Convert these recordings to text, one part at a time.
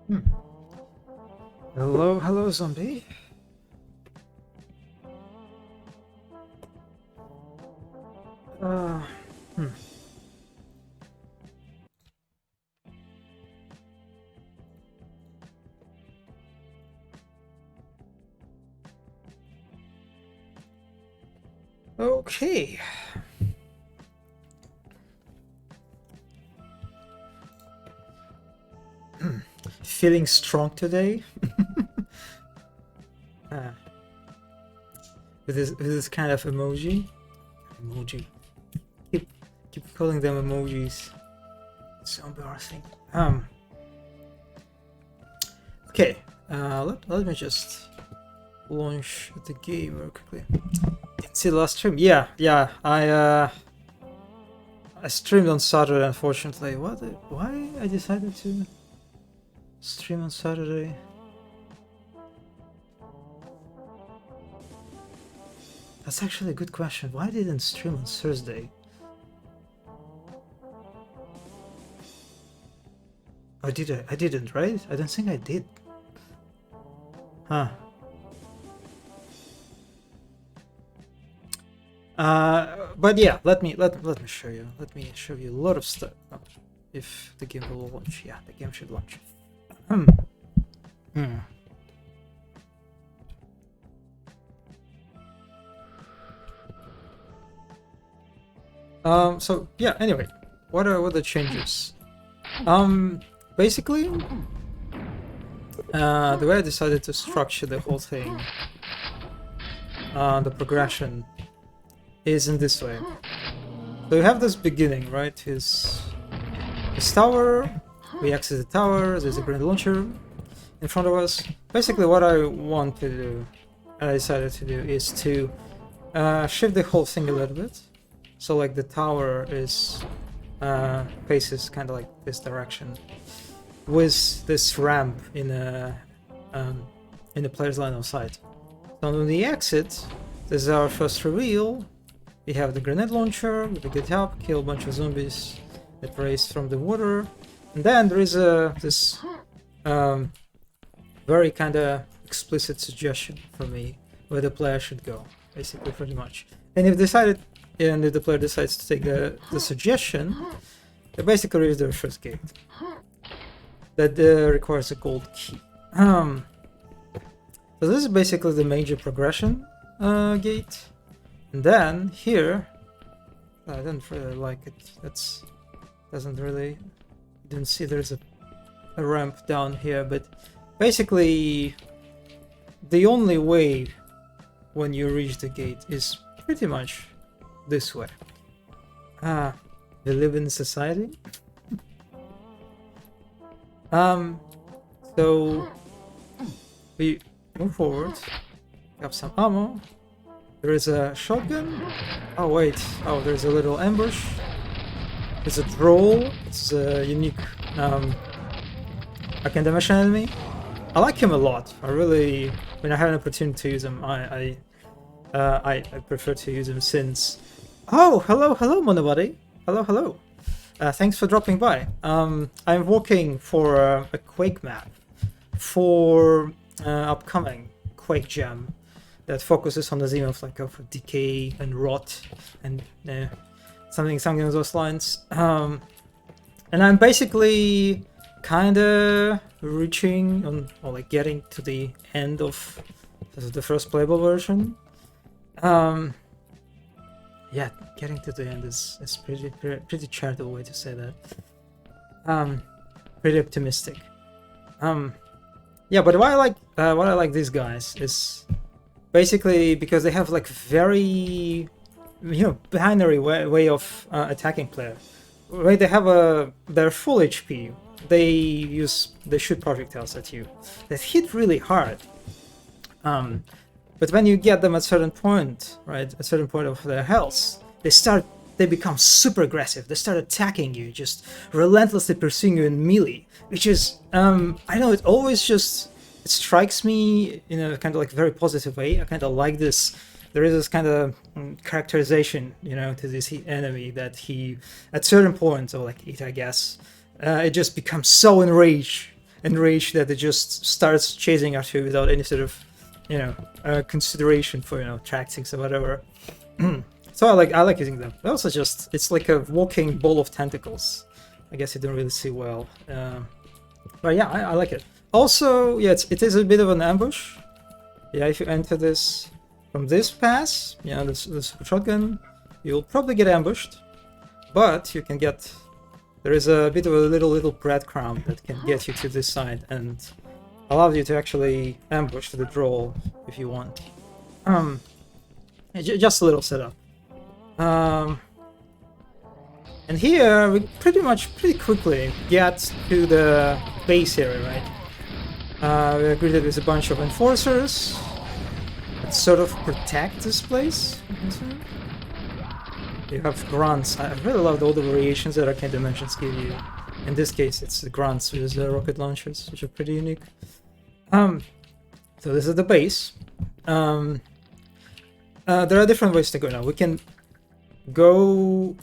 Hmm. Hello, hello, zombie. Uh, hmm. Okay. Feeling strong today. uh, with this kind of emoji. Emoji. Keep keep calling them emojis. It's so embarrassing. Okay. Let me just launch the game real quickly. Didn't see the last stream. Yeah. I streamed on Saturday. Unfortunately, what? Why I decided to stream on Saturday? That's actually a good question. Why didn't stream on Thursday? Or did I? I didn't, right? I don't think I did. Huh. But yeah, let me show you. Let me show you a lot of stuff. Oh, if the game will launch, yeah, the game should launch. Hmm. Hmm. So yeah. Anyway, what are the changes? Basically, the way I decided to structure the whole thing, the progression, is in this way. So you have this beginning, right? His tower. We exit the tower. There's a grenade launcher in front of us. Basically, what I want to do, I decided to do, is to shift the whole thing a little bit. So like the tower is faces kind of like this direction, with this ramp in a player's line of sight. So on the exit, this is our first reveal. We have the grenade launcher, we get up, kill a bunch of zombies that raise from the water, and then there is this very kind of explicit suggestion for me where the player should go, basically, pretty much. And if the player decides to take the suggestion, they basically reach their first gate. That requires a gold key. So this is basically the major progression gate. And then here, I don't really like it. Didn't see there's a ramp down here, but basically the only way when you reach the gate is pretty much this way. We live in society. So we move forward, grab some ammo. There is a shotgun. Oh wait, there's a little ambush. There's a troll. It's a unique second dimension enemy. I like him a lot. I really, when I have an opportunity to use him, I prefer to use him since. Oh, hello, Monobody. Hello. Thanks for dropping by. I'm working for a Quake map for upcoming Quake Jam that focuses on the theme of decay and rot and something along those lines. And I'm basically kind of reaching on, or like getting to the end of the first playable version. Yeah, getting to the end is pretty charitable way to say that. Pretty optimistic. Yeah, but what I like these guys is basically because they have like very binary way of attacking player. Right, they have their full HP. They shoot projectiles at you that hit really hard. But when you get them at a certain point, right, a certain point of their health, they become super aggressive. They start attacking you, just relentlessly pursuing you in melee, which is I know it always just it strikes me in a kind of like very positive way. I kind of like this. There is this kind of characterization, to this enemy that he, at certain points, or like it, I guess, it just becomes so enraged enraged that it just starts chasing after you without any sort of, consideration for tactics or whatever. So I like using them. But also just it's like a walking ball of tentacles. I guess you don't really see well, but yeah, I like it. Also, yeah, it is a bit of an ambush. Yeah, if you enter this from this pass, the super shotgun, you'll probably get ambushed, but you can get. There is a bit of a little breadcrumb that can get you to this side and allow you to actually ambush the draw if you want. Just a little setup. And here we pretty quickly get to the base area, right? We agree that there's a bunch of enforcers that sort of protect this place. You have grunts. I really love all the variations that Arcane Dimensions give you. In this case, it's the grunts with the rocket launchers, which are pretty unique. So this is the base. There are different ways to go now. We can go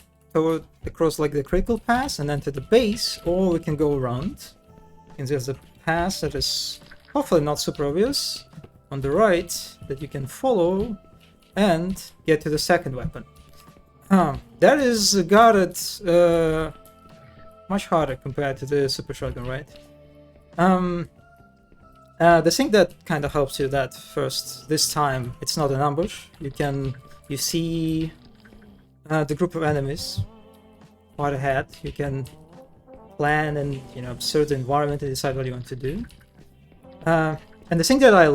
across like the critical pass and enter the base, or we can go around. And there's a pass that is hopefully not super obvious on the right that you can follow and get to the second weapon. That is guarded much harder compared to the super shotgun, right? The thing that kind of helps you that first this time it's not an ambush. You see the group of enemies quite ahead. You can plan and observe the environment and decide what you want to do. And the thing that I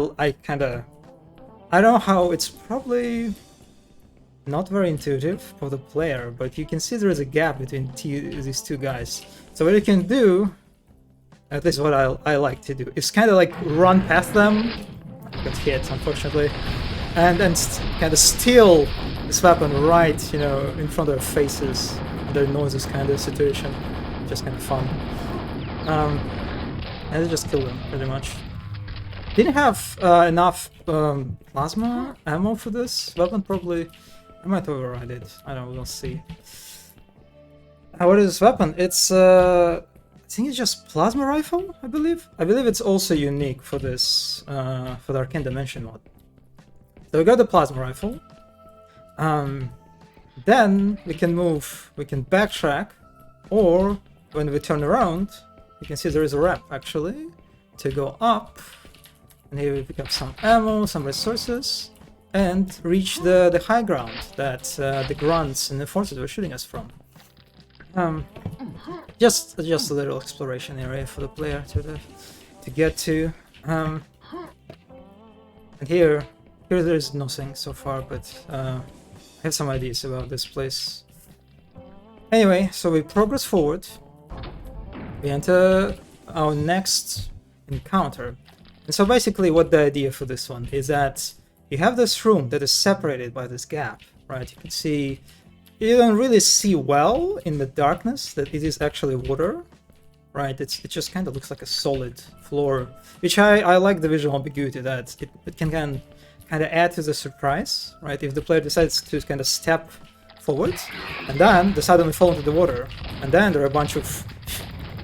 don't know how, it's probably not very intuitive for the player, but you can see there is a gap between these two guys. So what you can do, at least what I like to do, is kind of like run past them, get hit unfortunately, and kind of steal this weapon right, in front of their faces, their noses, kind of situation. Just kind of fun. And they just kill them pretty much. Didn't have enough plasma ammo for this weapon, probably. I might override it. I don't know, we'll see. What is this weapon? It's I think it's just plasma rifle, I believe. I believe it's also unique for this for the Arcane Dimension mod. So we got the plasma rifle. Then we can backtrack, or when we turn around, you can see there is a ramp actually to go up. And here we pick up some ammo, some resources, and reach the high ground that the grunts and the forces were shooting us from. Just a little exploration area for the player to get to. And here there is nothing so far, but I have some ideas about this place. Anyway, so we progress forward. We enter our next encounter. And so basically what the idea for this one is that you have this room that is separated by this gap, right? You can see, you don't really see well in the darkness that it is actually water, right? It just kind of looks like a solid floor, which I like the visual ambiguity that it can kind of add to the surprise, right? If the player decides to kind of step forward and then they suddenly fall into the water, and then there are a bunch of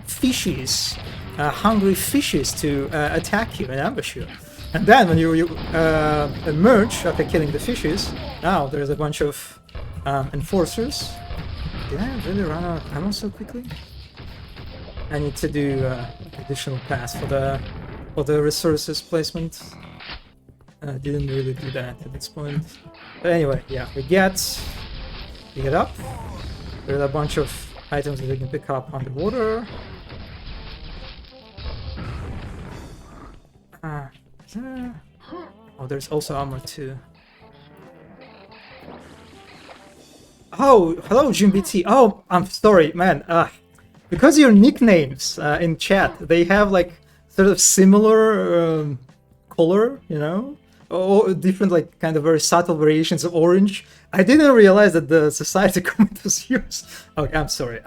fishes, hungry fishes to attack you and ambush you. And then when you emerge after killing the fishes, now there's a bunch of enforcers. Did I really run out of ammo so quickly? I need to do additional pass for the resources placement. Didn't really do that at this point. But anyway, yeah, we get up. There's a bunch of items that we can pick up underwater. Oh, there's also armor too. Oh, hello, JimBT. Oh, I'm sorry, man. Because your nicknames in chat, they have like sort of similar color, or different, like kind of very subtle variations of orange. I didn't realize that the society comment was yours. Okay, I'm sorry.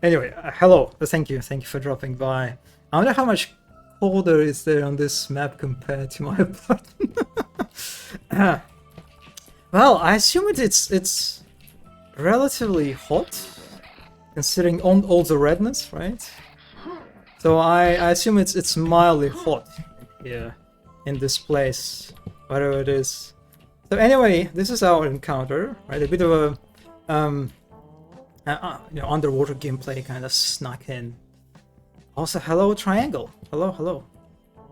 Anyway, hello. Thank you for dropping by. I wonder how much colder is there on this map compared to my apartment. Well, I assume it's relatively hot, considering all the redness, right? So I assume it's mildly hot here in this place, whatever it is. So anyway, this is our encounter, right? A bit of a underwater gameplay kind of snuck in. Also, hello Triangle. Hello.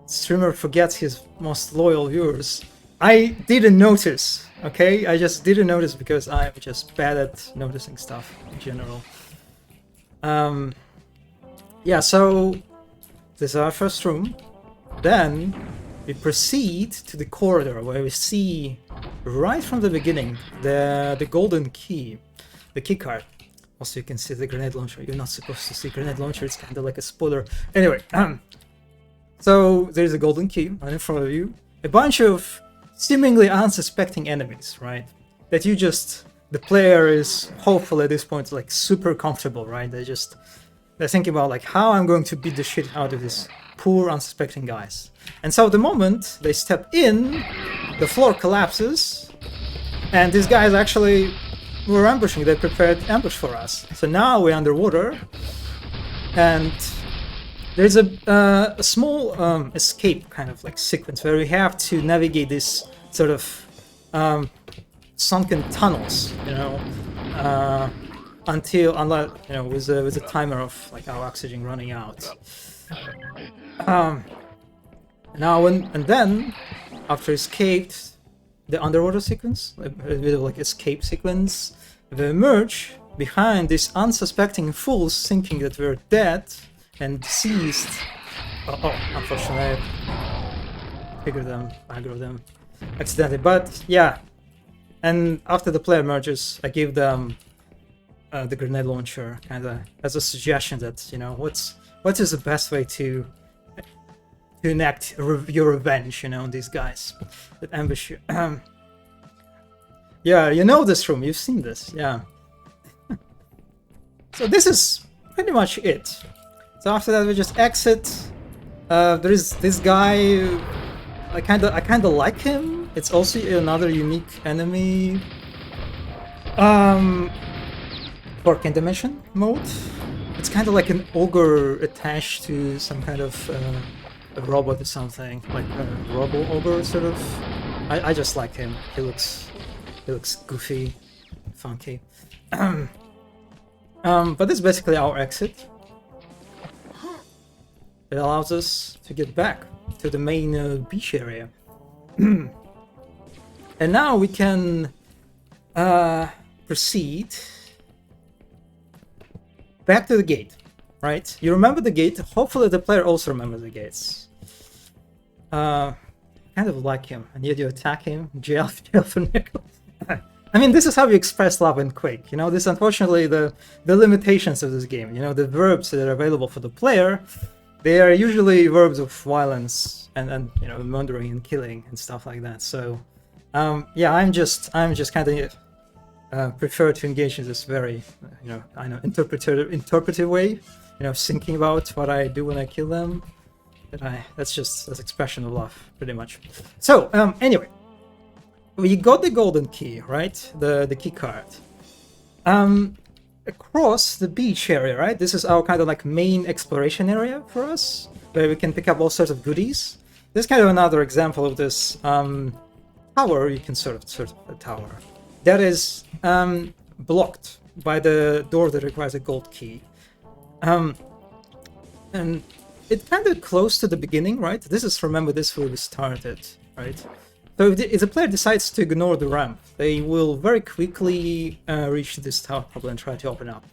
Streamer forgets his most loyal viewers. I didn't notice, okay? I just didn't notice because I'm just bad at noticing stuff in general. Yeah, so this is our first room. Then we proceed to the corridor where we see right from the beginning the golden key, the key card. Also, you can see the grenade launcher. You're not supposed to see grenade launcher. It's kind of like a spoiler. Anyway, so there's a golden key right in front of you. A bunch of seemingly unsuspecting enemies, right? That you just, the player is hopefully at this point like super comfortable, right? They're thinking about like how I'm going to beat the shit out of these poor unsuspecting guys. And so the moment they step in, the floor collapses, and these guys actually were ambushing. They prepared ambush for us. So now we're underwater, and there's a small escape kind of like sequence where we have to navigate this sort of sunken tunnels, until with a timer of like our oxygen running out. Now and then after escaped the underwater sequence, a bit of like escape sequence, we emerge behind these unsuspecting fools thinking that we're dead and deceased. Oh, unfortunately I aggro them accidentally, but yeah. And after the player merges, I give them the grenade launcher kind of as a suggestion that, what is the best way to enact your revenge, on these guys that ambush you. Yeah, you know this room, you've seen this, yeah. So this is pretty much it. So after that we just exit. There is this guy, I kinda like him. It's also another unique enemy. Forking dimension mode. It's kind of like an ogre attached to some kind of a robot or something, like a robo ogre sort of. I just like him. He looks goofy, funky. But this is basically our exit. It allows us to get back to the main beach area. And now we can proceed back to the gate, right? You remember the gate. Hopefully the player also remembers the gates. Kind of like him, and yet you attack him. Jail for nickel. I mean, this is how you express love in Quake. This is unfortunately the limitations of this game. The verbs that are available for the player, they are usually verbs of violence and murdering and killing and stuff like that. So, yeah, I'm just kind of prefer to engage in this very, interpretive way. Thinking about what I do when I kill them. That's expression of love, pretty much. So, anyway. We got the golden key, right? The key card. Across the beach area, right? This is our kind of like main exploration area for us, where we can pick up all sorts of goodies. This is kind of another example of this tower. You can sort of a tower that is blocked by the door that requires a gold key. And it's kind of close to the beginning, right? Remember this where we started, right? So if the player decides to ignore the ramp, they will very quickly reach this tower probably and try to open up,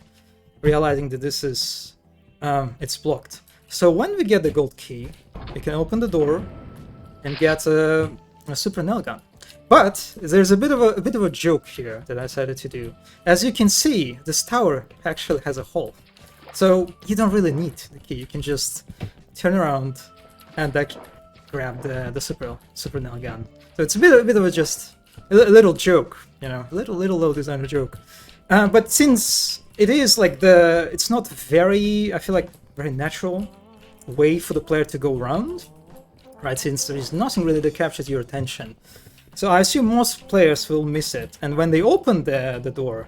realizing that this is it's blocked. So when we get the gold key, we can open the door and get a super nail gun. But there's a bit of a joke here that I decided to do. As you can see, this tower actually has a hole, so you don't really need the key. You can just turn around and grab the super nail gun. So it's a bit of a little joke, little low designer joke. But since it is like it's not very, I feel like very natural way for the player to go around, right? Since there is nothing really that captures your attention. So I assume most players will miss it. And when they open the door,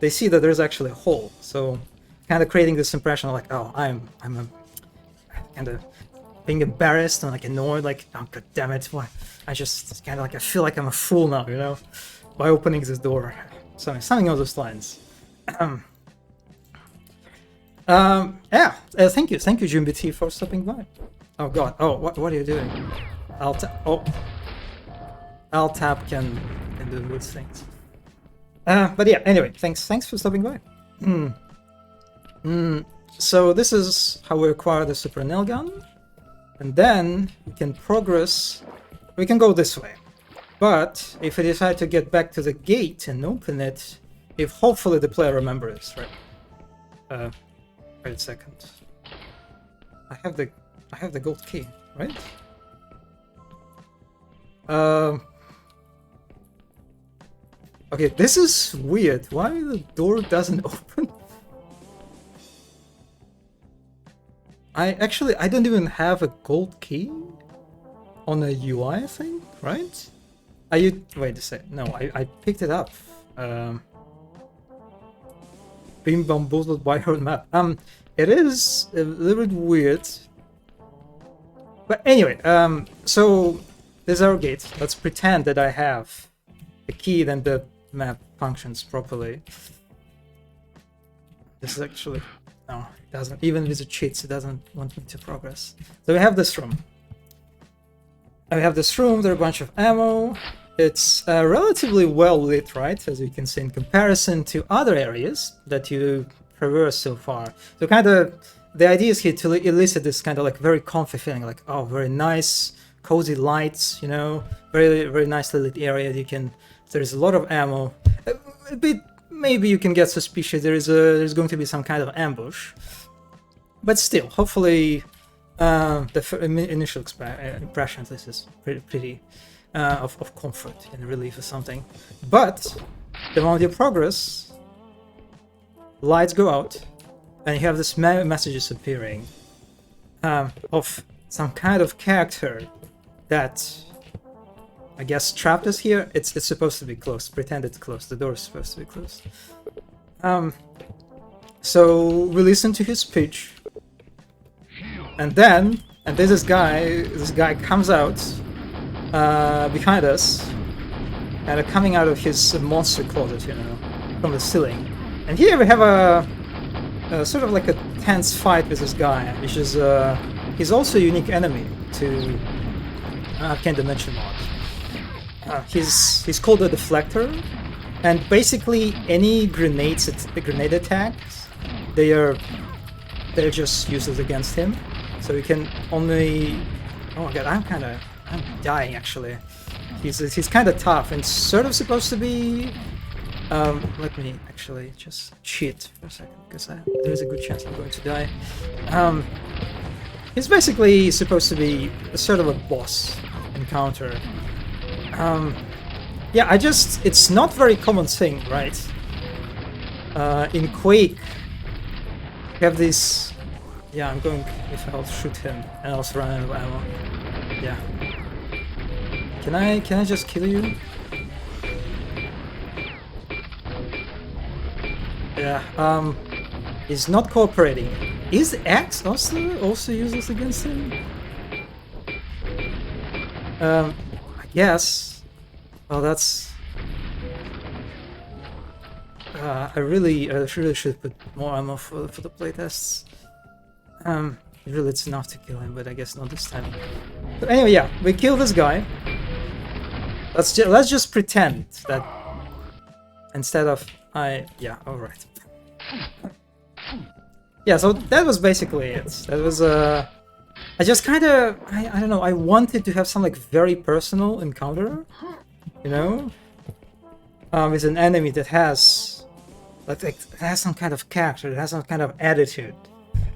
they see that there's actually a hole. So kind of creating this impression of like, oh, I'm kind of being embarrassed and like annoyed, like, oh god damn it, why? I just kind of like I feel like I'm a fool now, you know, by opening this door. Something on those lines. Yeah. Thank you, GMBT, for stopping by. Oh god. Oh, what are you doing? Alt tab can do good things. But yeah. Anyway, thanks for stopping by. So this is how we acquire the super nail gun, and then we can progress. We can go this way, but if we decide to get back to the gate and open it, if hopefully the player remembers, right? Wait a second. I have the gold key, right? Okay, this is weird. Why the door doesn't open? I don't even have a gold key on a UI, I think, right? Wait a sec. No, I picked it up. Being bamboozled by her map. It is a little bit weird. But anyway, so this is our gate. Let's pretend that I have the key, then the map functions properly. This is actually... No, it doesn't. Even with the cheats, it doesn't want me to progress. So we have this room. There are a bunch of ammo. It's relatively well lit, right? As you can see, in comparison to other areas that you traversed so far. So kind of, the idea is here to elicit this kind of like very comfy feeling, like, oh, very nice, cozy lights, you know, very, very nicely lit area. There's a lot of ammo. A bit, maybe you can get suspicious. There's going to be some kind of ambush, but still, hopefully, the initial impression of this is pretty of comfort and relief or something. But the moment you progress, lights go out, and you have this messages appearing of some kind of character that I guess trapped us here. It's supposed to be closed. Pretend it's closed. The door is supposed to be closed. So we listen to his speech, and this guy comes out behind us, and coming out of his monster closet, you know, from the ceiling. And here we have a sort of like a tense fight with this guy, which is he's also a unique enemy to Can't Dimension mod. He's called a deflector, and basically any grenade attacks, they're just useless against him. So you can only... Oh my god, I'm dying actually. He's kind of tough and sort of supposed to be... let me actually just cheat for a second, because there's a good chance I'm going to die. He's basically supposed to be a sort of a boss encounter. Yeah, it's not very common thing, right? In Quake, you have this... Yeah, I'm going... If I'll shoot him, and I'll run out of ammo. Yeah. Can I just kill you? Yeah, he's not cooperating. Is Axe also useless against him? I guess. Well, that's... I really should put more ammo for the playtests. Really, it's enough to kill him, but I guess not this time. But anyway, yeah, we kill this guy. Let's just pretend that instead of yeah, all right. Yeah, so that was basically it. That was I just kind of I don't know. I wanted to have some like very personal encounter, you know, with an enemy that has some kind of character, that has some kind of attitude.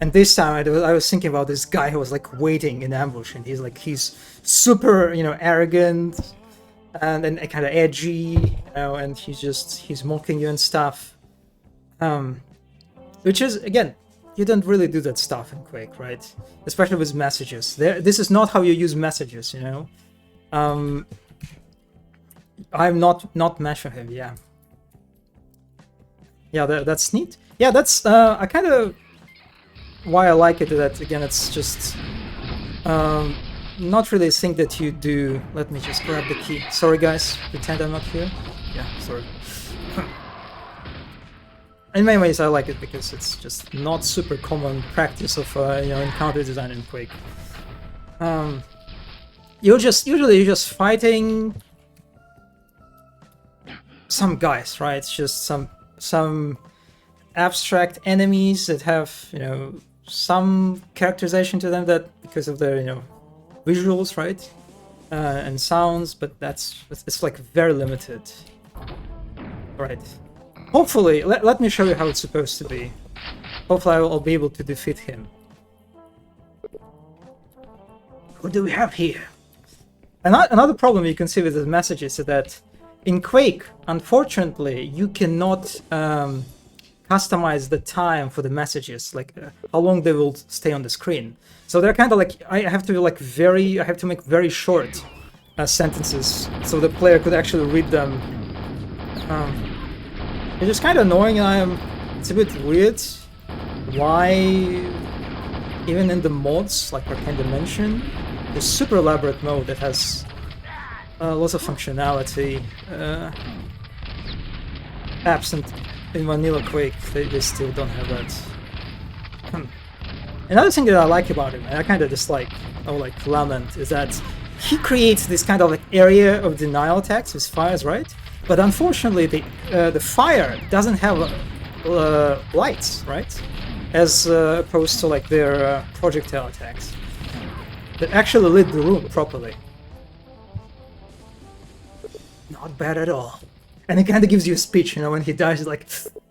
And this time I was thinking about this guy who was like waiting in ambush, and he's super, you know, arrogant and kind of edgy, you know, and he's mocking you and stuff. Which is, again, you don't really do that stuff in Quake, right? Especially with messages. This is not how you use messages, you know. I'm not meshing him, yeah. Yeah, that's neat. Yeah, that's I kind of why I like it is that, again, it's just not really a thing that you do. Let me just grab the key. Sorry, guys. Pretend I'm not here. Yeah, sorry. In many ways, I like it because it's just not super common practice of encounter design in Quake. You're just fighting some guys, right? It's just some abstract enemies that have some characterization to them, that because of their visuals, right, and sounds, but it's like very limited, right? Hopefully, let me show you how it's supposed to be. Hopefully I'll be able to defeat him. What do we have here? Another problem you can see with the messages is that in Quake, unfortunately, you cannot customize the time for the messages, like how long they will stay on the screen. So they're kind of like, I have to make very short sentences so the player could actually read them. It's just kind of annoying. It's a bit weird why even in the mods, like I kind of mentioned, the super elaborate mode that has lots of functionality absent in vanilla Quake, they still don't have that. Another thing that I like about him, and I kind of dislike, or like lament, is that he creates this kind of like area of denial attacks with fires, right? But unfortunately, the fire doesn't have lights, right? As opposed to like their projectile attacks that actually lit the room properly. Not bad at all. And it kind of gives you a speech, when he dies. He's like,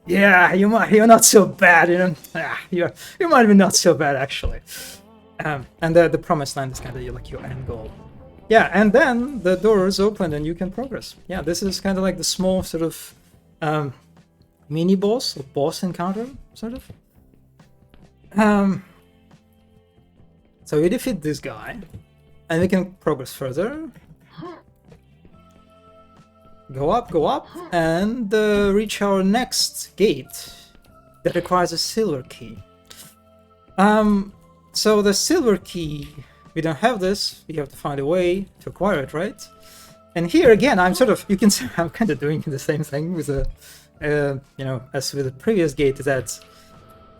"Yeah, you're not so bad, you might be not so bad actually." And the promised land is kind of like your end goal. Yeah, and then the doors open and you can progress. Yeah, this is kind of like the small sort of mini boss or boss encounter, sort of. So we defeat this guy, and we can progress further. Go up, and reach our next gate that requires a silver key. So the silver key, we don't have this. We have to find a way to acquire it, right? And here again, you can see I'm kind of doing the same thing with as with the previous gate. That,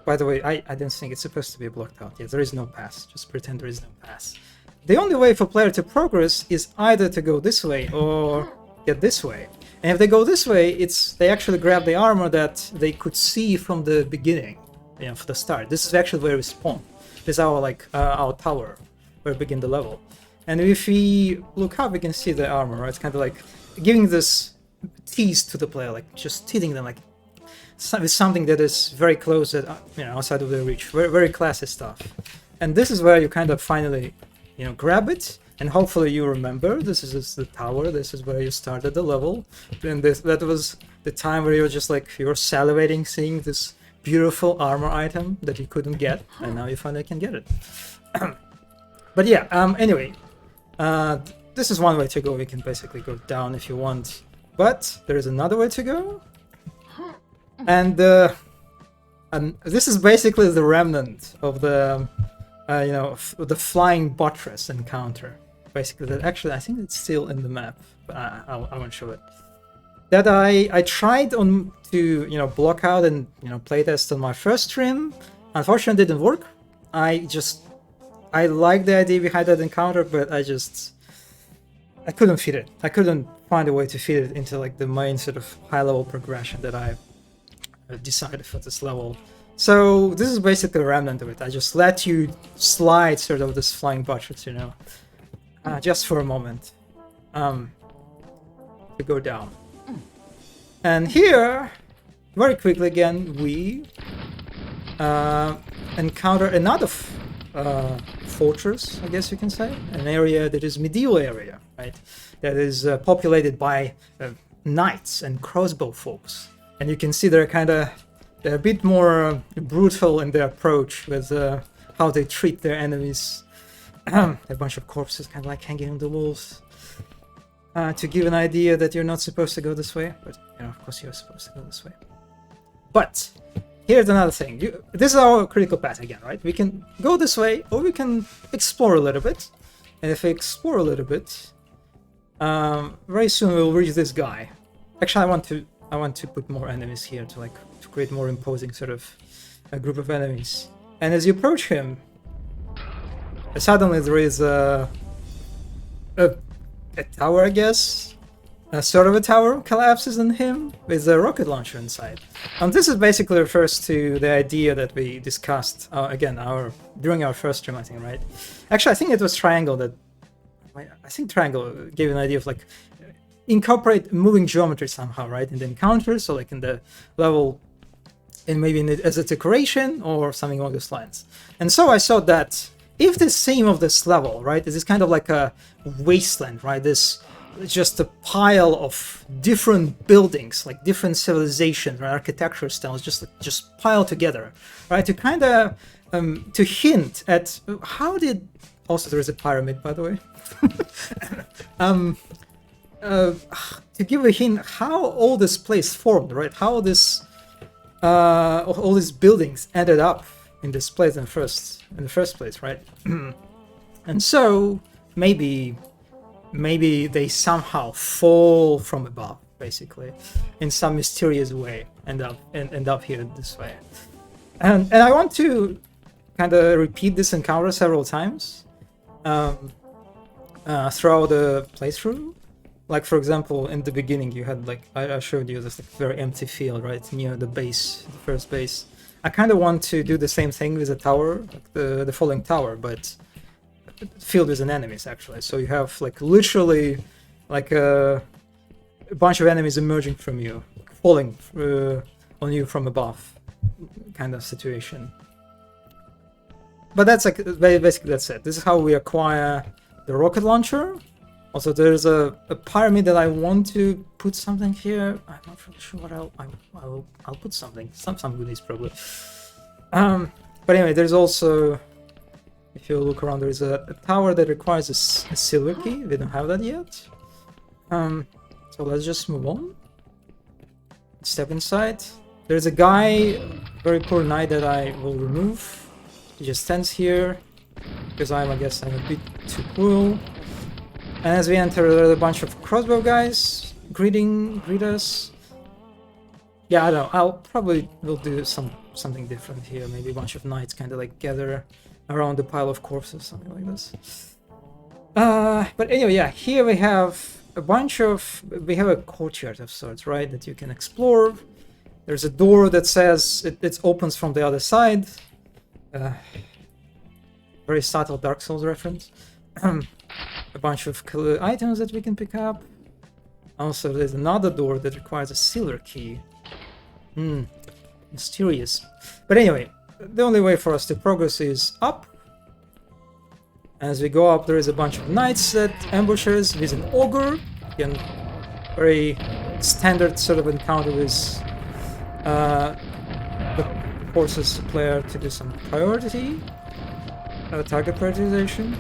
by the way, I don't think it's supposed to be blocked out. Yeah, there is no pass. Just pretend there is no pass. The only way for player to progress is either to go this way or get this way. And if they go this way, they actually grab the armor that they could see from the beginning, for the start. This is actually where we spawn. This is our tower where we begin the level. And if we look up, we can see the armor, right? It's kind of like giving this tease to the player, like just teasing them, like with something that is very close, that outside of their reach. Very, very classy stuff. And this is where you kind of finally, grab it. And hopefully you remember, this is the tower, this is where you started the level. And that was the time where you're just like, you're salivating seeing this beautiful armor item that you couldn't get, and now you finally can get it. But yeah, anyway, this is one way to go. You can basically go down if you want, but there is another way to go. And this is basically the remnant of the, the flying buttress encounter. Basically, that actually I think it's still in the map, but I won't show it. That I tried to block out and playtest on my first stream. Unfortunately, it didn't work. I like the idea behind that encounter, but I couldn't fit it. I couldn't find a way to fit it into like the main sort of high-level progression that I decided for this level. So this is basically a remnant of it. I just let you slide sort of this flying buttress, just for a moment, to go down. And here, very quickly again, we encounter another fortress, I guess you can say, an area that is medieval area, right? That is populated by knights and crossbow folks. And you can see they're a bit more brutal in their approach with how they treat their enemies. A bunch of corpses kind of like hanging on the walls. To give an idea that you're not supposed to go this way, but of course you're supposed to go this way. But here's another thing. This is our critical path again, right? We can go this way, or we can explore a little bit. And if we explore a little bit, very soon we'll reach this guy. Actually, I want to put more enemies here to create more imposing sort of a group of enemies. And as you approach him, suddenly there is a tower, I guess. A sort of a tower collapses on him with a rocket launcher inside. And this is basically refers to the idea that we discussed again during our first stream, I think, right? Actually, I think it was Triangle that I think Triangle gave an idea of like incorporate moving geometry somehow, right, in the encounters, so like in the level, and maybe as a decoration or something along those lines. And so I saw that if the theme of this level, right, is this kind of like a wasteland, right, this just a pile of different buildings, like different civilizations or architecture styles, just piled together, right? To kind of to hint at how did. Also, there is a pyramid, by the way. To give a hint how all this place formed, right? How this all these buildings ended up in this place in the first place, right? And so maybe they somehow fall from above, basically, in some mysterious way, end up here this way. And I want to kind of repeat this encounter several times throughout the playthrough. Like, for example, in the beginning you had, like, I showed you this like very empty field, right, near the base, the first base. I kind of want to do the same thing with the tower, like the falling tower, but filled with enemies, actually. So you have like literally like a bunch of enemies emerging from you, falling on you from above, kind of situation. But that's like basically that's it. This is how we acquire the rocket launcher. Also, there's a pyramid that I want to put something here. I'm not really sure what I'll put something. Some goodies probably. But anyway, there's also, if you look around, there is a tower that requires a silver key. We don't have that yet. So let's just move on. Step inside. There's a guy, very poor knight, that I will remove. He just stands here because I guess I'm a bit too cruel. And as we enter, there are a bunch of crossbow guys greet us. Yeah, I don't know. Will do something different here. Maybe a bunch of knights kind of like gather around a pile of corpses, something like this. But anyway, yeah, here we have a courtyard of sorts, right, that you can explore. There's a door that says it opens from the other side. Very subtle Dark Souls reference. A bunch of items that we can pick up. Also, there's another door that requires a silver key. Mysterious. But anyway, the only way for us to progress is up. As we go up, there is a bunch of knights that ambush us with an ogre. Again, very standard sort of encounter with the forces the player to do some priority, target prioritization.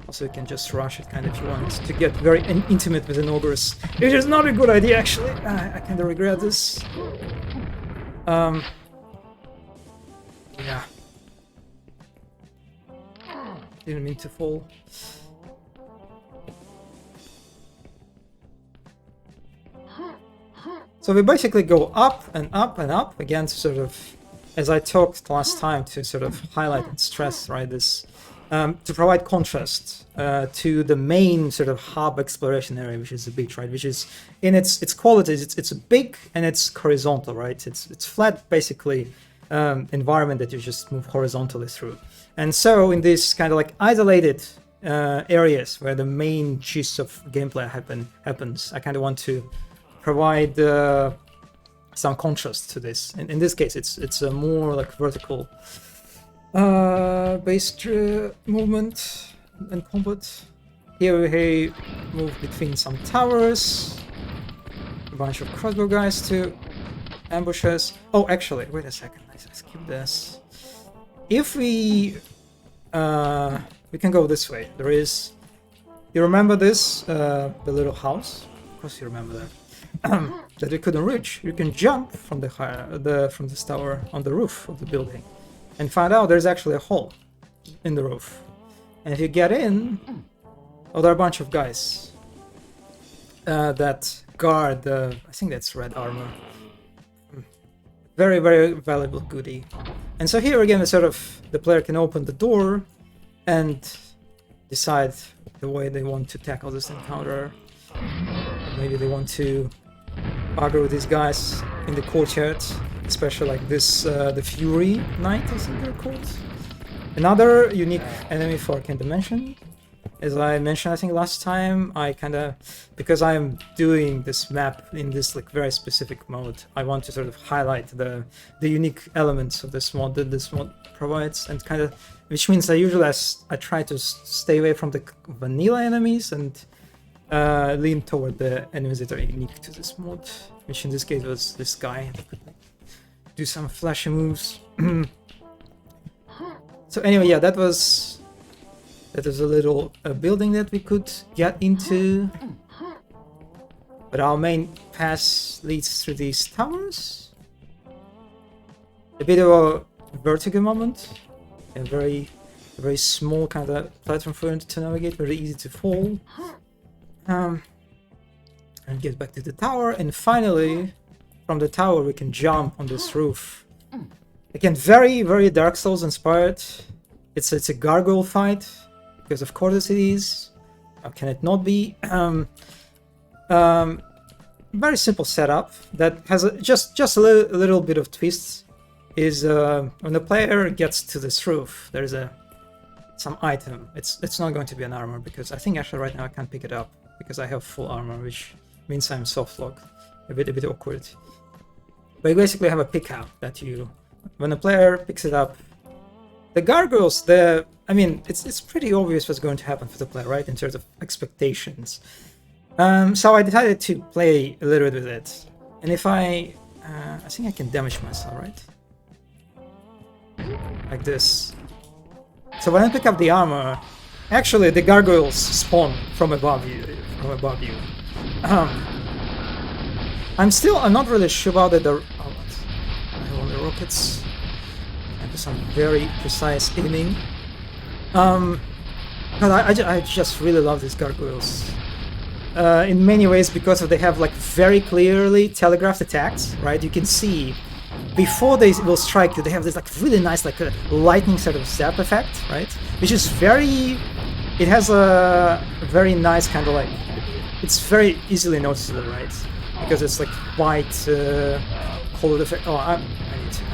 Also, you can just rush it kind of if you want to get very intimate with an ogres. It is not a good idea, actually. I kind of regret this. Yeah. Didn't mean to fall. So we basically go up and up and up again to sort of, as I talked last time, to sort of highlight and stress, right, this to provide contrast to the main sort of hub exploration area, which is the beach, right, which is in its qualities, it's big and it's horizontal, right, it's flat basically environment that you just move horizontally through. And so in these kind of like isolated areas where the main gist of gameplay happens, I kind of want to provide some contrast to this. In this case, it's a more like vertical based movement and combat. Here we move between some towers, a bunch of crossbow guys to ambush us. Oh, actually, wait a second. Let's skip this. If we can go this way. There is, you remember this, the little house? course you remember that. That we couldn't reach. You can jump from from this tower on the roof of the building, and find out there's actually a hole in the roof. And if you get in, oh, there are a bunch of guys that guard the. I think that's red armor. Very, very valuable goodie. And so here again, the player can open the door and decide the way they want to tackle this encounter. Maybe they want to aggro these guys in the courtyard, especially like this, the Fury Knight, I think they're called. Another unique enemy for Arcane Dimension. As I mentioned, I think last time, because I'm doing this map in this like very specific mode, I want to sort of highlight the unique elements of this mod that this mod provides, and which means I try to stay away from the vanilla enemies and lean toward the enemies that are unique to this mod, which in this case was this guy that could do some flashy moves. So anyway, yeah, that was a little building that we could get into. But our main pass leads through these towers. A bit of a vertigo moment. A very small kind of platform for you to navigate, very easy to fall. And get back to the tower, and finally, from the tower we can jump on this roof. Again, very, very Dark Souls inspired. It's a gargoyle fight, because of course it is. How can it not be? Very simple setup that has just a little bit of twists. Is when the player gets to this roof, there's some item. It's not going to be an armor, because I think actually right now I can't pick it up because I have full armor, which means I'm soft locked. A bit awkward. But you basically have a pickup that when the player picks it up, the gargoyles, it's pretty obvious what's going to happen for the player, right, in terms of expectations. So I decided to play a little bit with it. And if I think I can damage myself, right? Like this. So when I pick up the armor, actually the gargoyles spawn from above you. I'm not really sure about it. I have only rockets. And some very precise aiming. But I just really love these gargoyles. In many ways, because they have like very clearly telegraphed attacks, right? You can see before they will strike you, they have this like really nice like a lightning sort of zap effect, right? Which is it has a very nice kind of like, it's very easily noticeable, right? Because it's like white colored effect. Oh, I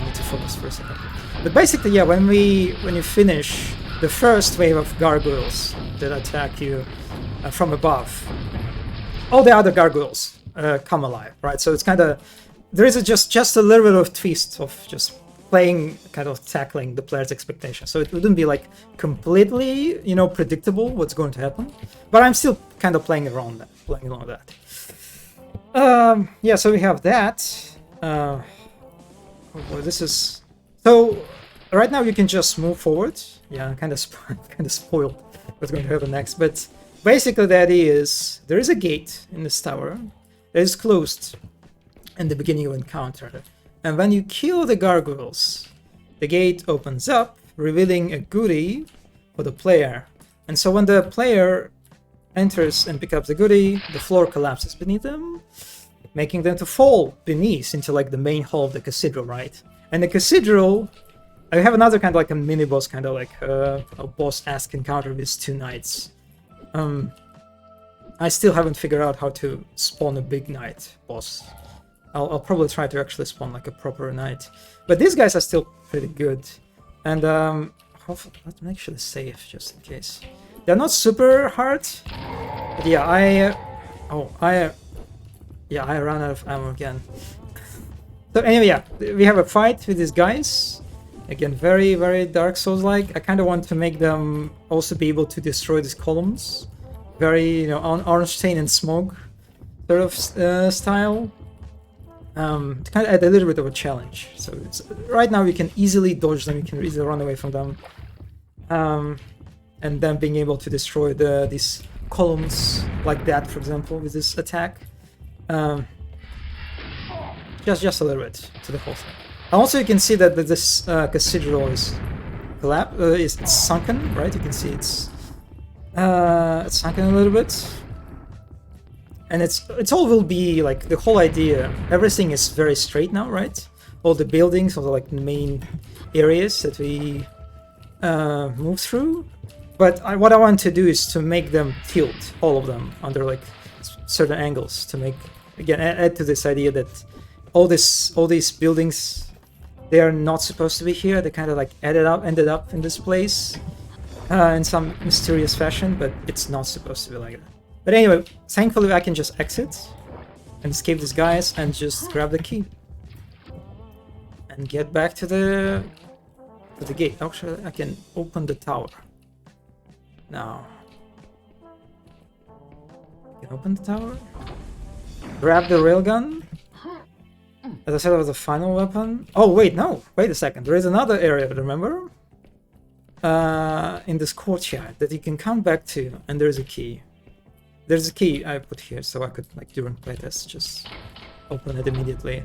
need to focus for a second. But basically, yeah, when you finish the first wave of gargoyles that attack you from above, all the other gargoyles come alive, right? So it's there is just a little bit of twist of just playing, kind of tackling the player's expectations. So it wouldn't be like completely, predictable what's going to happen. But I'm still kind of playing along that. Yeah, so we have that. Oh boy, this is so. Right now you can just move forward. Yeah, kind of spoiled what's going to happen next. But basically the idea is there is a gate in this tower that is closed in the beginning of encounter. And when you kill the gargoyles, the gate opens up, revealing a goodie for the player. And so when the player enters and picks up the goodie, the floor collapses beneath them, making them to fall beneath into like the main hall of the cathedral, right? And the cathedral, I have another kind of like a mini boss, kind of like a boss-esque encounter with two knights. I still haven't figured out how to spawn a big knight boss. I'll probably try to actually spawn like a proper knight. But these guys are still pretty good. And let me actually save just in case. They're not super hard. But yeah, I ran out of ammo again. So anyway, yeah, we have a fight with these guys. Again, very, very Dark Souls-like. I kind of want to make them also be able to destroy these columns. Very, on Ornstein and Smoke sort of style. To kind of add a little bit of a challenge. So right now you can easily dodge them, you can easily run away from them. And then being able to destroy these columns like that, for example, with this attack. Um, just a little bit to the whole thing. Also, you can see that this cathedral is it's sunken, right? You can see it's sunken a little bit, and it's all will be like the whole idea. Everything is very straight now, right? All the buildings, all the like main areas that we move through. But what I want to do is to make them tilt, all of them, under like certain angles to make, again, add to this idea that all these buildings, they are not supposed to be here. They kind of like ended up in this place in some mysterious fashion, but it's not supposed to be like that. But anyway, thankfully I can just exit and escape these guys and just grab the key and get back to the gate. Actually, I can open the tower now. I can open the tower, grab the railgun. As I said, it was the final weapon. Oh wait, no, wait a second. There is another area, remember? In this courtyard that you can come back to, and there's a key. There's a key I put here, so I could, like, during playtest, just open it immediately.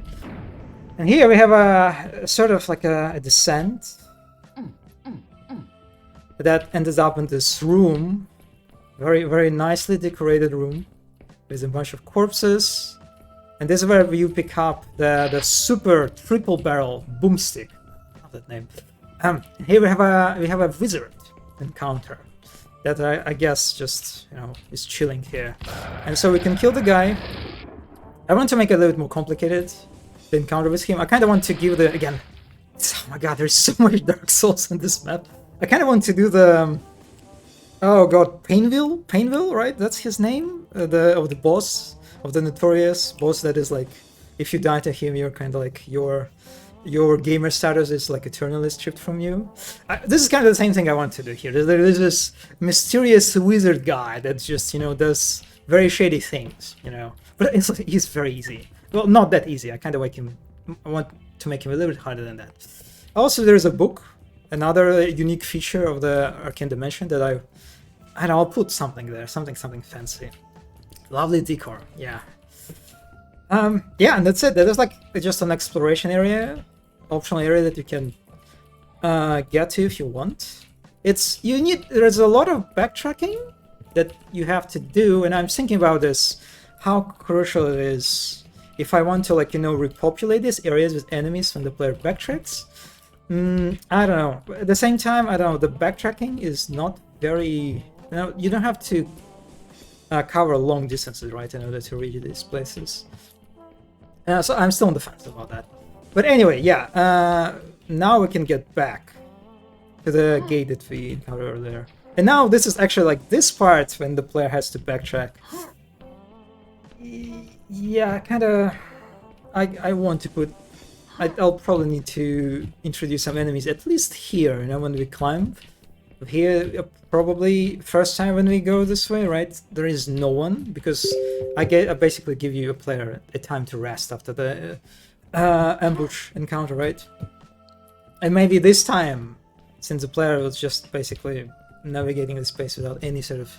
And here we have a sort of like a descent that ended up in this room, very, very nicely decorated room with a bunch of corpses. And this is where you pick up the super triple barrel boomstick. Love that name. Here we have a wizard encounter that I guess just, you know, is chilling here. And so we can kill the guy. I want to make it a little bit more complicated, the encounter with him. I kind of want to give oh my god, there's so much Dark Souls on this map. I kind of want to do the, oh god, Painville, right? That's his name, of the boss, of the notorious boss that is like, if you die to him, you're kind of like, your gamer status is like eternally stripped from you. This is kind of the same thing I want to do here. There's this mysterious wizard guy that just, you know, does very shady things, you know. But he's very easy. Well, not that easy. I want to make him a little bit harder than that. Also, there's a book, another unique feature of the Arcane Dimension that I'll put something there, something fancy. Lovely decor, yeah. Yeah, and that's it. That is like just an exploration area, optional area that you can get to if you want. There's a lot of backtracking that you have to do, and I'm thinking about this, how crucial it is if I want to, like, you know, repopulate these areas with enemies when the player backtracks. I don't know. At the same time, I don't know, the backtracking is not very, you know, you don't have to cover long distances, right, in order to reach these places. So I'm still on the fence about that. But anyway, yeah, now we can get back to the gate that we encountered earlier. And now this is actually like this part when the player has to backtrack. Yeah, kind of. I want to put. I'll probably need to introduce some enemies, at least here, you know, when we climb. Here, probably first time when we go this way, right? There is no one, because I basically give you a player a time to rest after the ambush encounter, right? And maybe this time, since the player was just basically navigating the space without any sort of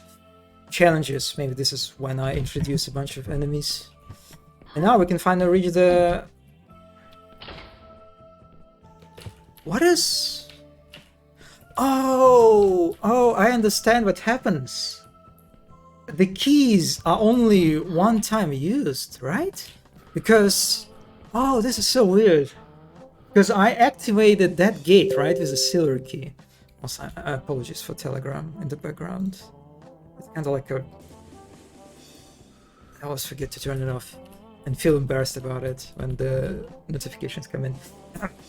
challenges, maybe this is when I introduce a bunch of enemies. And now we can finally reach the... What is... Oh, I understand what happens. The keys are only one time used, right? Because, oh, this is so weird. Because I activated that gate, right, with a silver key. Also, apologies for Telegram in the background. It's kind of like a... I always forget to turn it off and feel embarrassed about it when the notifications come in.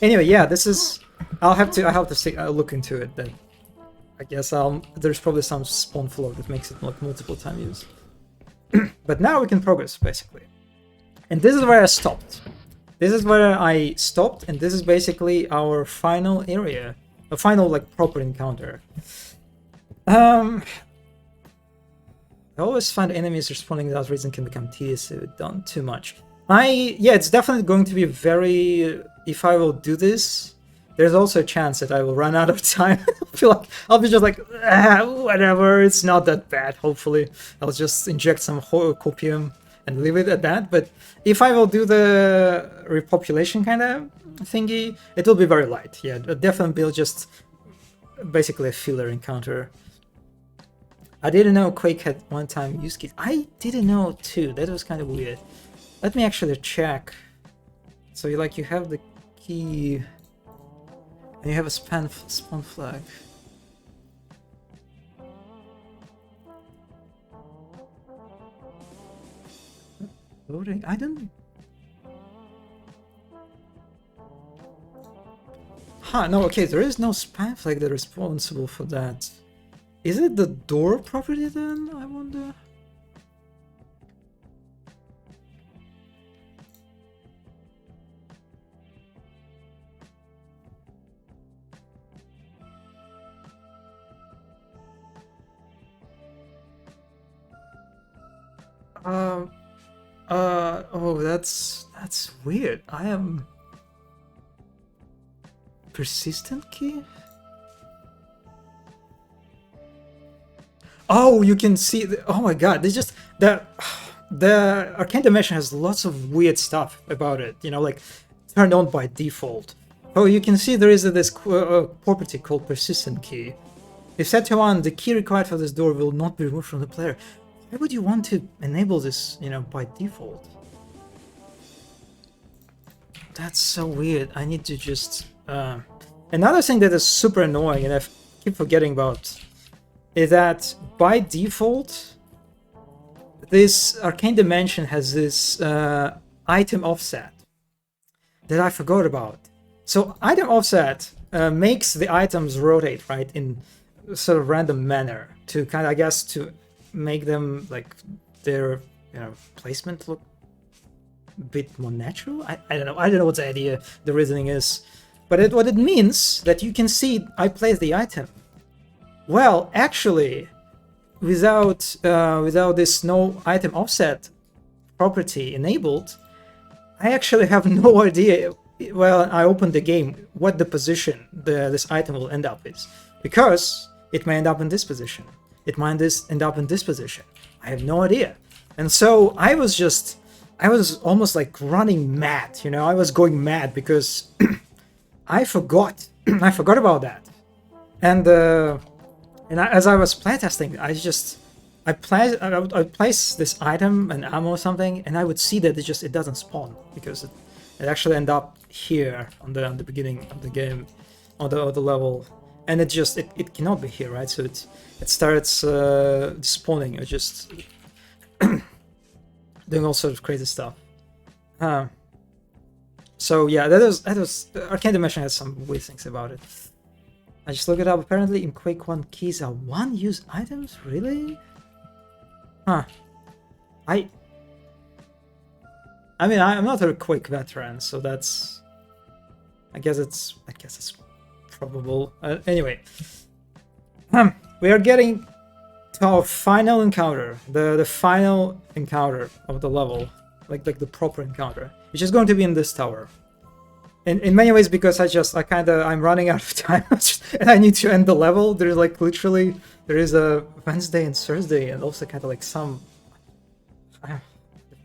Anyway, yeah, this is... I'll have to look into it then. I guess there's probably some spawn flow that makes it like multiple time use. But now we can progress, basically. And this is where I stopped. This is where I stopped, and this is basically our final area. A final, like, proper encounter. I always find enemies responding without reason can become tedious if it's done too much. Yeah, it's definitely going to be very... If I will do this, there's also a chance that I will run out of time. I feel like I'll be just like, whatever, it's not that bad, hopefully. I'll just inject some copium and leave it at that. But if I will do the repopulation kind of thingy, it will be very light. Yeah, a definite build, just basically a filler encounter. I didn't know Quake had one-time use case. I didn't know too. That was kind of weird. Let me actually check. So you have the key, and you have a spawn flag. Loading. I don't. Huh, no, okay, there is no spam flag that's responsible for that. Is it the door property then, I wonder? Oh, that's weird. I am... Persistent key? Oh, you can see... Oh my god, they just... The Arcane Dimension has lots of weird stuff about it, like turned on by default. Oh, you can see there is this property called Persistent Key. If set to 1, the key required for this door will not be removed from the player. Why would you want to enable this, by default? That's so weird. I need to just... Another thing that is super annoying, and I keep forgetting about, is that by default, this Arcane Dimension has this item offset that I forgot about. So item offset makes the items rotate, right, in sort of random manner to kind of, I guess, to make them like their placement look a bit more natural. I don't know what the idea, the reasoning is. But what it means that you can see I place the item. Well, actually, without this no item offset property enabled, I actually have no idea. Well, I opened the game what the position this item will end up is, because it may end up in this position. It might end up in this position. I have no idea, and so I was almost like running mad. I was going mad because. I forgot about that, and as I was playtesting, I place this item and ammo or something, and I would see that it doesn't spawn because it actually end up here on the beginning of the game, on the level, and it cannot be here, right? So it starts spawning, or just doing all sorts of crazy stuff. So yeah, that was Arcane Dimension has some weird things about it. I just looked it up. Apparently in Quake 1, keys are one-use items. Really? Huh. I mean, I'm not a Quake veteran, so that's. I guess it's probable. Anyway, we are getting to our final encounter, the final encounter of the level, like the proper encounter, which is going to be in this tower. In many ways, because I'm running out of time and I need to end the level. There's literally there is a Wednesday and Thursday, and also some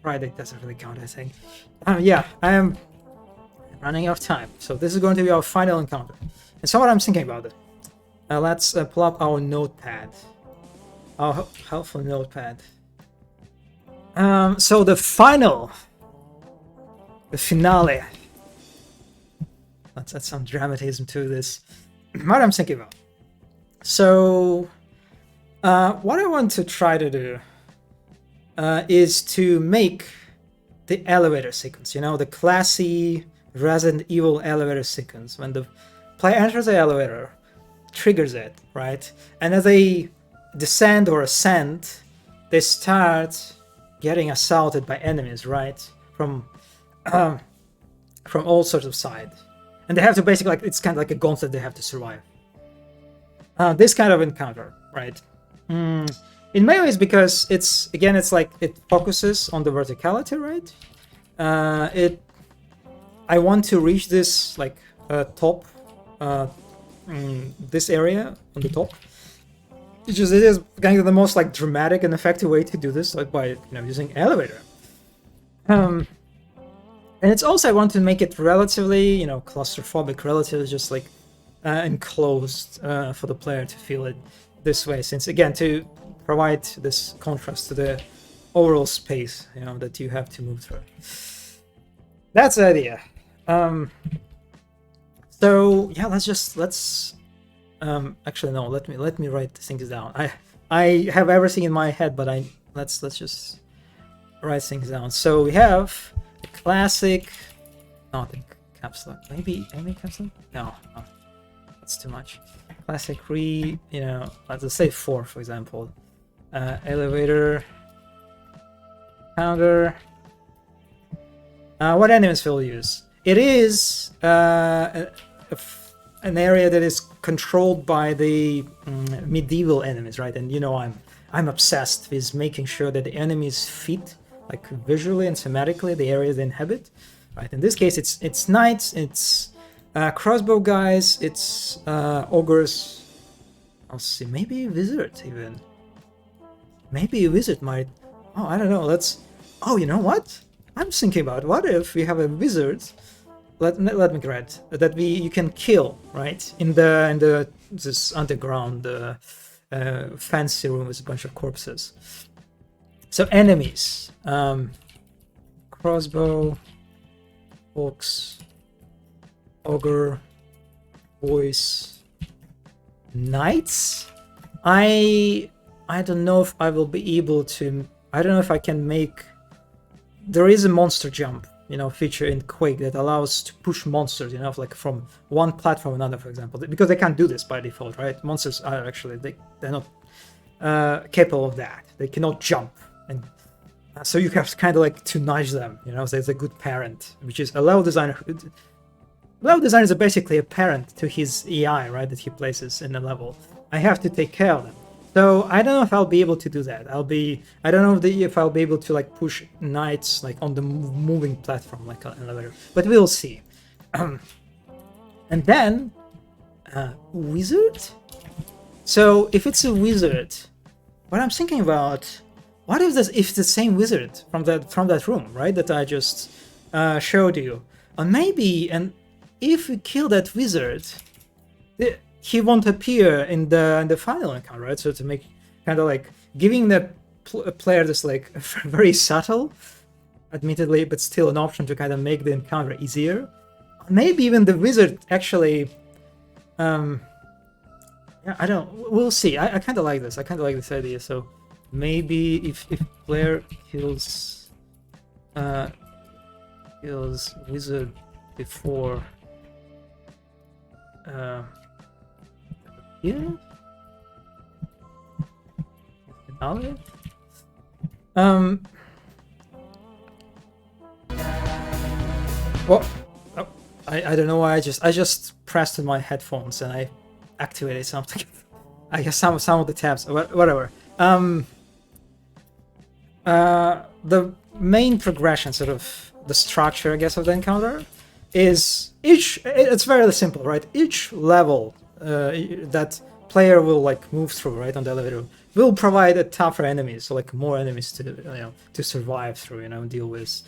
Friday doesn't really count, I think. Yeah, I am running out of time, so this is going to be our final encounter. And so what I'm thinking about it. Let's pull up our notepad, our helpful notepad. So the finale. Let's add some dramatism to this. What I'm thinking about. So, what I want to try to do is to make the elevator sequence. The classy Resident Evil elevator sequence. When the player enters the elevator, triggers it, right? And as they descend or ascend, they start getting assaulted by enemies, right? From all sorts of sides. And they have to basically, it's kind of like a gauntlet they have to survive. This kind of encounter, right? In many ways, because it focuses on the verticality, right? I want to reach this top, this area on the top. It is kind of the most dramatic and effective way to do this, by using elevator. And it's also, I want to make it relatively, you know, claustrophobic, relatively just like enclosed for the player to feel it this way, since again, to provide this contrast to the overall space, you know, that you have to move through. That's the idea. So yeah, let's actually no, let me write things down. I have everything in my head, but let's just write things down. So we have a classic, not in caps lock, maybe caps lock? No, that's too much. Classic you know, let's say 4, for example. Elevator, counter. What enemies will use? It is an area that is controlled by the medieval enemies, right? And you know, I'm obsessed with making sure that the enemies fit, like visually and thematically, the areas they inhabit. Right. In this case, it's knights, it's crossbow guys, it's ogres. I'll see, maybe a wizard even. Maybe a wizard might. Oh, I don't know. Oh, you know what? I'm thinking about what if we have a wizard. Let me correct that you can kill, right, in this underground fancy room with a bunch of corpses. So enemies, crossbow, orcs, ogre, boys, knights. I don't know if I will be able to. I don't know if I can make. There is a monster jump, you know, feature in Quake that allows to push monsters, you know, like from one platform to another, for example, because they can't do this by default, right? Monsters are actually they're not capable of that. They cannot jump, and so you have kind of like to nudge them, you know. So it's a good parent, which is a level designer. Level designers are basically a parent to his AI, right, that he places in the level. I have to take care of them. So I don't know if I'll be able to do that. I don't know if I'll be able to like push knights like on the moving platform like an elevator, but we'll see. And then wizard. So if it's a wizard, what I'm thinking about, what if it's the same wizard from that room, right, that I just showed you, or maybe, and if we kill that wizard, he won't appear in the final encounter, right? So to make kind of like giving the player this like very subtle, admittedly, but still an option to kind of make the encounter easier. Maybe even the wizard actually. Yeah, I don't. We'll see. I kind of like this. I kind of like this idea. So maybe if player kills wizard before. Yeah. Well, oh, I don't know why I just pressed on my headphones and I activated something. I guess some of the tabs, whatever. The main progression, sort of the structure, I guess, of the encounter is it's very simple, right? Each level that player will like move through, right, on the elevator, will provide a tougher enemies, so like more enemies to, you know, to survive through, you know, deal with,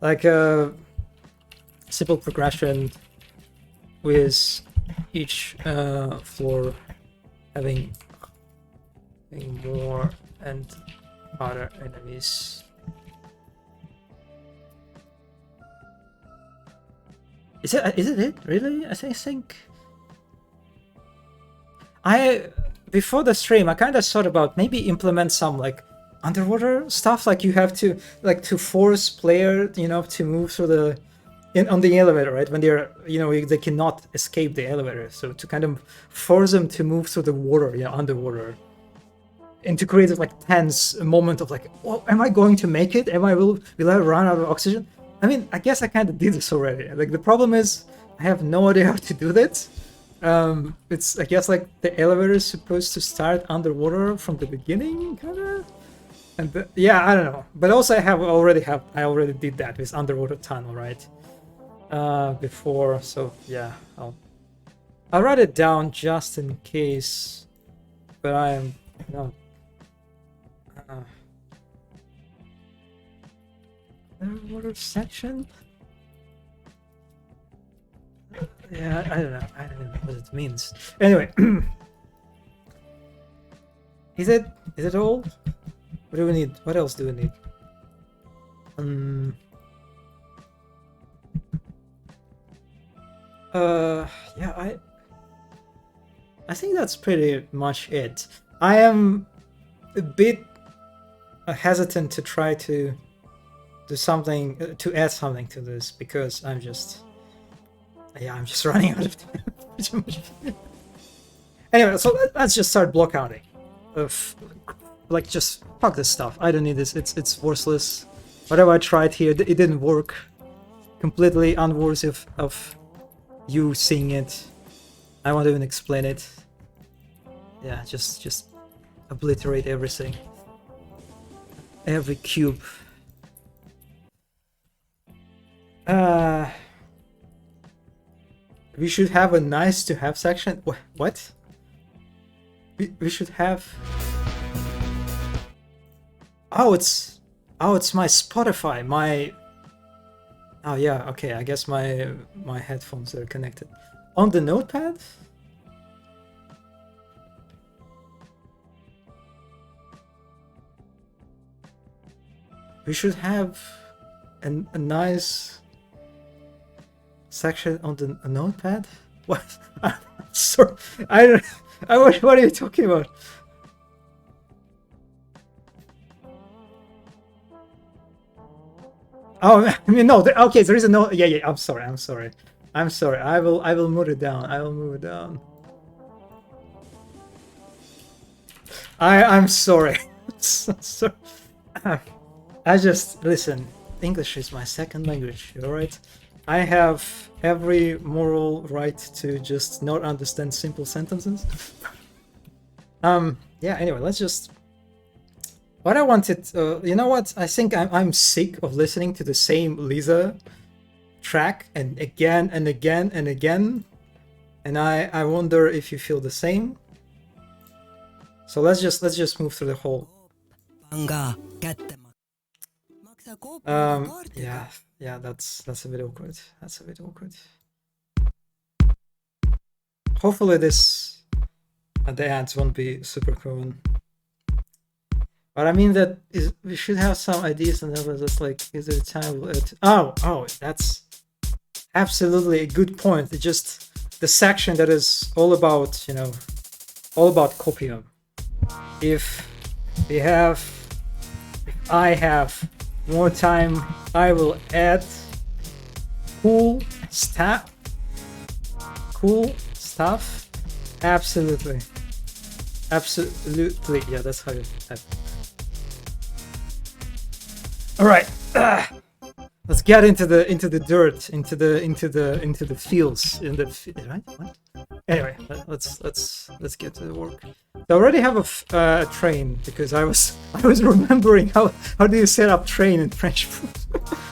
like a simple progression with each floor having more and harder enemies. Is it really? I think before the stream I kind of thought about maybe implement some like underwater stuff, like you have to like to force player, you know, to move through on the elevator, right, when they're, you know, they cannot escape the elevator, so to kind of force them to move through the water, you know, underwater, and to create this like tense moment of like, well, am I going to make it? Will I run out of oxygen? I mean, I guess I kind of did this already. Like the problem is I have no idea how to do that. It's, I guess, like the elevator is supposed to start underwater from the beginning, kind of. And yeah, I don't know. But also I already did that with underwater tunnel, right? Before, so yeah, I'll write it down just in case. But I am not. underwater section? Yeah, I don't know. I don't know what it means. Anyway, is it all? What do we need? What else do we need? Yeah, I think that's pretty much it. I am a bit hesitant to try to do something, to add something to this, because I'm just running out of time. Anyway, so let's just start block counting. Like, just fuck this stuff. I don't need this. It's worthless. Whatever I tried here, it didn't work. Completely unworthy of you seeing it. I won't even explain it. Yeah, just obliterate everything. Every cube. We should have a nice to have section. What? We should have. Oh, it's my Spotify. Oh yeah, okay. I guess my headphones are connected. On the notepad? We should have a nice section on the notepad? What? I'm sorry. What are you talking about? Oh, I mean, no. Okay, there is a no. Yeah. I'm sorry. I will move it down. I'm sorry. So, I just listen. English is my second language. All right. I have every moral right to just not understand simple sentences. Yeah. Anyway, let's just. What I wanted, you know what? I think I'm sick of listening to the same Lisa track and again and again and again, and I wonder if you feel the same. So let's just move through the whole. Yeah, that's a bit awkward. Hopefully this at the ads won't be super common. But I mean that we should have some ideas and levels. That's like, is there a time we'll add? Oh, that's absolutely a good point. It's just the section that is all about, copium. If I have more time, I will add cool stuff. Absolutely. Yeah, that's how you type. All right, let's get into the dirt, into the fields, right? What? Anyway, let's get to the work. I already have a train because I was remembering how do you set up train in French?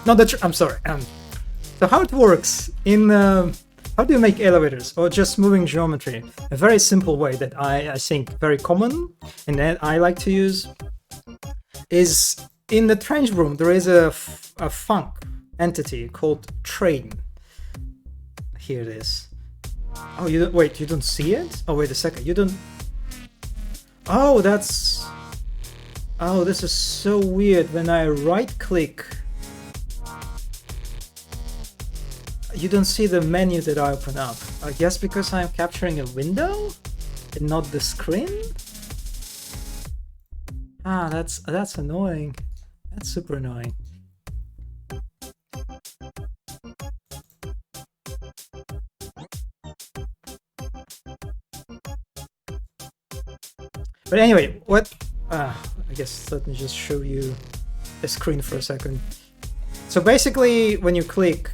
Not the I'm sorry. So how it works in how do you make elevators or just moving geometry? A very simple way that I think very common and that I like to use is. In the trench room, there is a func entity called train. Here it is. Oh, you don't see it? Oh, wait a second. You don't. Oh, this is so weird. When I right click, you don't see the menu that I open up. I guess because I'm capturing a window and not the screen. Ah, that's annoying. That's super annoying. But anyway, I guess let me just show you the screen for a second. So basically, when you click,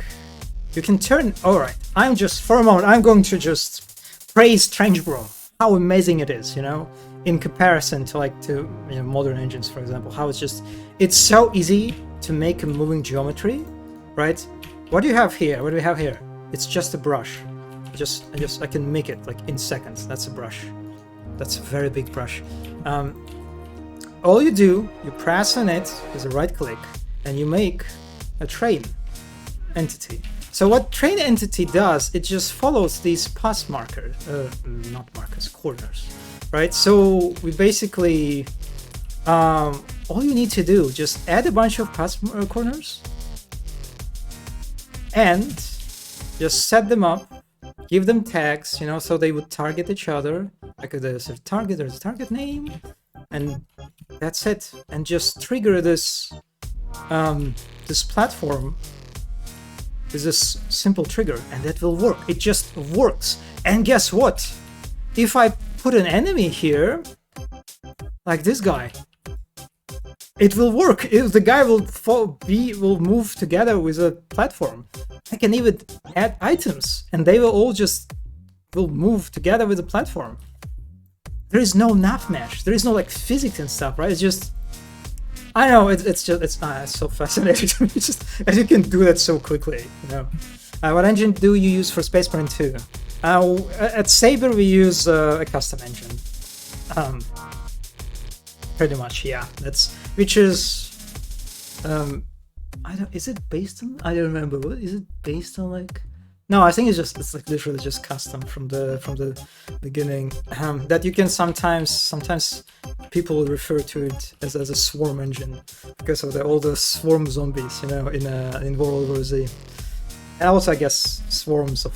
you can turn. All right, for a moment, I'm going to just praise Trench Room. How amazing it is, in comparison to modern engines, for example. How it's so easy to make a moving geometry, right? What do you have here? What do we have here? It's just a brush. I can make it like in seconds. That's a brush. That's a very big brush. All you do, you press on it with a right click, and you make a train entity. So what train entity does, it just follows these path markers, not markers, corners, right? So we basically, all you need to do, just add a bunch of path corners and just set them up, give them tags, you know, so they would target each other. Like there's a target name, and that's it. And just trigger this this platform with this simple trigger, and that will work. It just works. And guess what? If I put an enemy here, like this guy, it will work. If the guy will will move together with a platform. I can even add items, and they will all just will move together with the platform. There is no nav mesh. There is no like physics and stuff, right? It's just, I know it's so fascinating to me. Just as you can do that so quickly, you know. What engine do you use for Space Marine 2? At Saber we use a custom engine. Pretty much, yeah. That's which is, I don't. Is it based on? I don't remember. What is it based on? Like, no, I think it's like literally just custom from the beginning. That you can sometimes people refer to it as a swarm engine because of all the swarm zombies, you know, in World War Z, and also I guess swarms of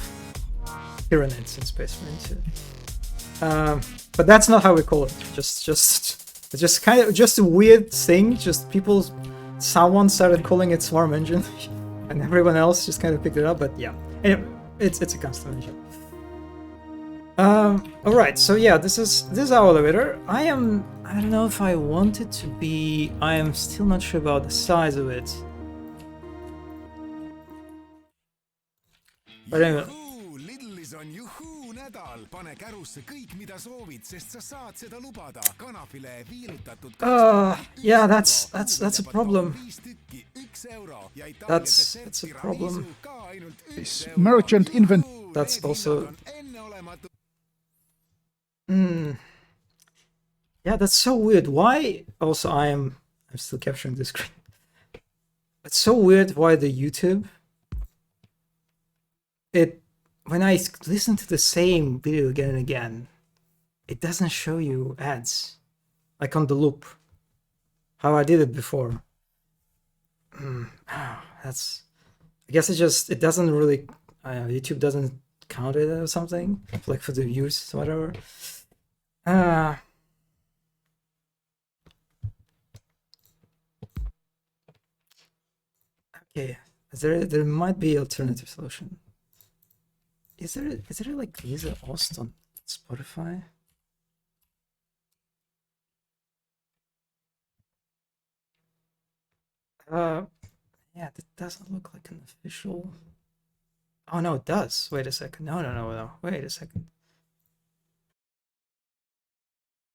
pyramids in Space Marine 2. But that's not how we call it. It's just kind of just a weird thing. Just someone started calling it swarm engine, and everyone else just kind of picked it up. But yeah, anyway, it's a custom engine. All right, so yeah, this is our elevator. I don't know if I want it to be. I am still not sure about the size of it. But anyway. Yeah, that's a problem. That's a problem. This merchant invent. That's also. Yeah, that's so weird. Why? Also, I'm still capturing the screen. It's so weird. Why the YouTube? When I listen to the same video again and again, it doesn't show you ads, like on the loop. How I did it before. That's. I guess it doesn't really. YouTube doesn't count it or something, like for the views, whatever. Okay, there might be alternative solution. Is there like Lisa Ost on Spotify? Yeah, that doesn't look like an official. Oh no, it does. Wait a second. No. Wait a second.